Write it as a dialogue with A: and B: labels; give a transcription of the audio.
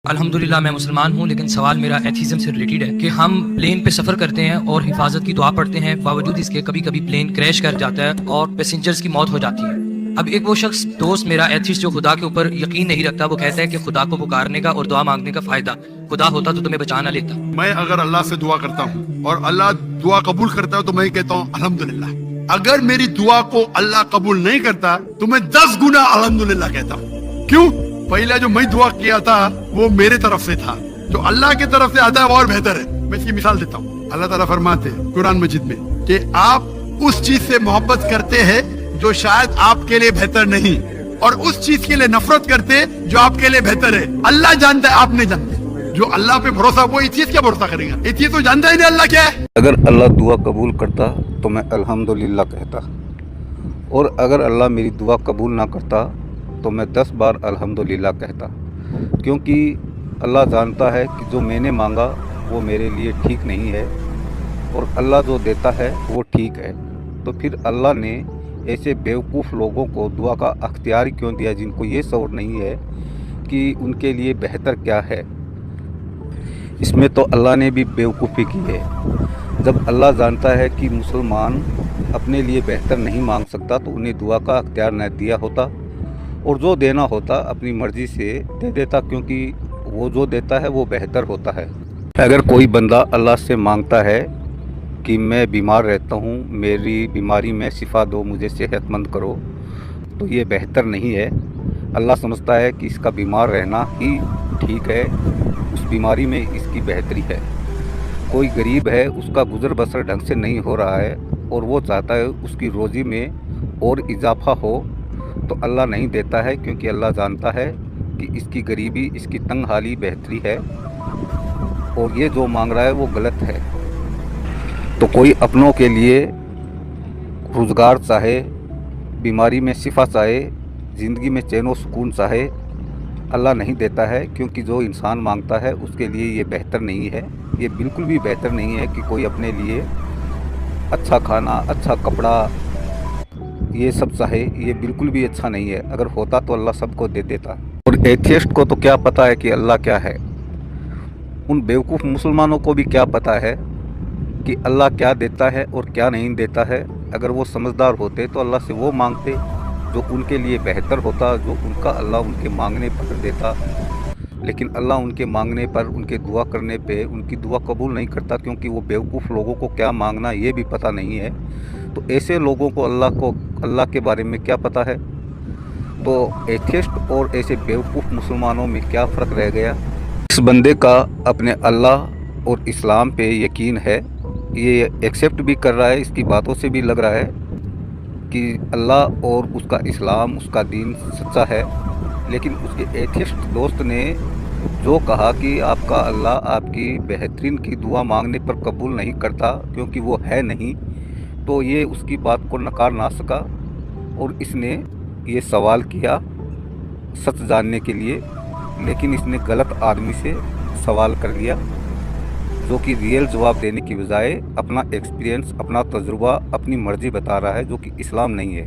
A: الحمدللہ میں مسلمان ہوں، لیکن سوال میرا ایتھیزم سے ریلیٹڈ ہے کہ ہم پلین پہ سفر کرتے ہیں اور حفاظت کی دعا پڑھتے ہیں، باوجود اس کے کبھی کبھی پلین کریش کر جاتا ہے اور پیسنجرز کی موت ہو جاتی ہے۔ اب ایک وہ شخص دوست میرا ایتھیسٹ جو خدا کے اوپر یقین نہیں رکھتا، وہ کہتا ہے کہ خدا کو پکارنے کا اور دعا مانگنے کا فائدہ، خدا ہوتا تو تمہیں بچا نہ لیتا۔
B: میں اگر اللہ سے دعا کرتا ہوں اور اللہ دعا قبول کرتا ہے تو میں کہتا ہوں الحمدللہ۔ اگر میری دعا کو اللہ قبول نہیں کرتا تو میں 10 گنا الحمدللہ کہتا ہوں۔ کیوں؟ پہلا جو میں دعا کیا تھا وہ میرے طرف سے تھا، جو اللہ کی طرف سے آتا ہے وہ اور بہتر ہے۔ میں اس کی مثال دیتا ہوں۔ اللہ تعالیٰ فرماتے ہیں قرآن مجید میں کہ آپ اس چیز سے محبت کرتے ہیں جو شاید آپ کے لیے بہتر نہیں، اور اس چیز کے لیے نفرت کرتے جو آپ کے لیے بہتر ہے۔ اللہ جانتا ہے، آپ نہیں جانتے۔ جو اللہ پہ بھروسہ، وہ اس چیز کیا بھروسہ کرے گا؟ یہ چیز تو جانتا ہی نہیں اللہ کیا ہے۔
C: اگر اللہ دعا قبول کرتا تو میں الحمدللہ کہتا، اور اگر اللہ میری دعا قبول نہ کرتا تو میں 10 بار الحمدللہ کہتا، کیونکہ اللہ جانتا ہے کہ جو میں نے مانگا وہ میرے لیے ٹھیک نہیں ہے، اور اللہ جو دیتا ہے وہ ٹھیک ہے۔ تو پھر اللہ نے ایسے بیوقوف لوگوں کو دعا کا اختیار کیوں دیا جن کو یہ شعور نہیں ہے کہ ان کے لیے بہتر کیا ہے؟ اس میں تو اللہ نے بھی بیوقوفی کی ہے۔ جب اللہ جانتا ہے کہ مسلمان اپنے لیے بہتر نہیں مانگ سکتا تو انہیں دعا کا اختیار نہ دیا ہوتا، اور جو دینا ہوتا اپنی مرضی سے دے دیتا، کیونکہ وہ جو دیتا ہے وہ بہتر ہوتا ہے۔ اگر کوئی بندہ اللہ سے مانگتا ہے کہ میں بیمار رہتا ہوں، میری بیماری میں شفا دو، مجھے صحت مند کرو، تو یہ بہتر نہیں ہے۔ اللہ سمجھتا ہے کہ اس کا بیمار رہنا ہی ٹھیک ہے، اس بیماری میں اس کی بہتری ہے۔ کوئی غریب ہے، اس کا گزر بسر ڈھنگ سے نہیں ہو رہا ہے اور وہ چاہتا ہے اس کی روزی میں اور اضافہ ہو، تو اللہ نہیں دیتا ہے، کیونکہ اللہ جانتا ہے کہ اس کی غریبی، اس کی تنگ حالی بہتری ہے، اور یہ جو مانگ رہا ہے وہ غلط ہے۔ تو کوئی اپنوں کے لیے روزگار چاہے، بیماری میں شفا چاہے، زندگی میں چین و سکون چاہے، اللہ نہیں دیتا ہے، کیونکہ جو انسان مانگتا ہے اس کے لیے یہ بہتر نہیں ہے۔ یہ بالکل بھی بہتر نہیں ہے کہ کوئی اپنے لیے اچھا کھانا، اچھا کپڑا، یہ سب چاہے، یہ بالکل بھی اچھا نہیں ہے۔ اگر ہوتا تو اللہ سب کو دے دیتا۔ اور ایتھیسٹ کو تو کیا پتہ ہے کہ اللہ کیا ہے؟ ان بیوقوف مسلمانوں کو بھی کیا پتہ ہے کہ اللہ کیا دیتا ہے اور کیا نہیں دیتا ہے؟ اگر وہ سمجھدار ہوتے تو اللہ سے وہ مانگتے جو ان کے لیے بہتر ہوتا، جو ان کا اللہ ان کے مانگنے پر دیتا۔ لیکن اللہ ان کے مانگنے پر، ان کے دعا کرنے پہ ان کی دعا قبول نہیں کرتا، کیونکہ وہ بیوقوف لوگوں کو کیا مانگنا یہ بھی پتہ نہیں ہے۔ تو ایسے لوگوں کو اللہ کے بارے میں کیا پتہ ہے؟ تو ایتھیسٹ اور ایسے بیوقوف مسلمانوں میں کیا فرق رہ گیا؟ اس بندے کا اپنے اللہ اور اسلام پہ یقین ہے، یہ ایکسیپٹ بھی کر رہا ہے، اس کی باتوں سے بھی لگ رہا ہے کہ اللہ اور اس کا اسلام، اس کا دین سچا ہے، لیکن اس کے ایتھیسٹ دوست نے جو کہا کہ آپ کا اللہ آپ کی بہترین کی دعا مانگنے پر قبول نہیں کرتا کیونکہ وہ ہے نہیں، تو یہ اس کی بات کو نکار نہ سکا، اور اس نے یہ سوال کیا سچ جاننے کے لیے، لیکن اس نے غلط آدمی سے سوال کر لیا، جو کہ ریئل جواب دینے کی بجائے اپنا ایکسپیرینس، اپنا تجربہ، اپنی مرضی بتا رہا ہے، جو کہ اسلام نہیں ہے۔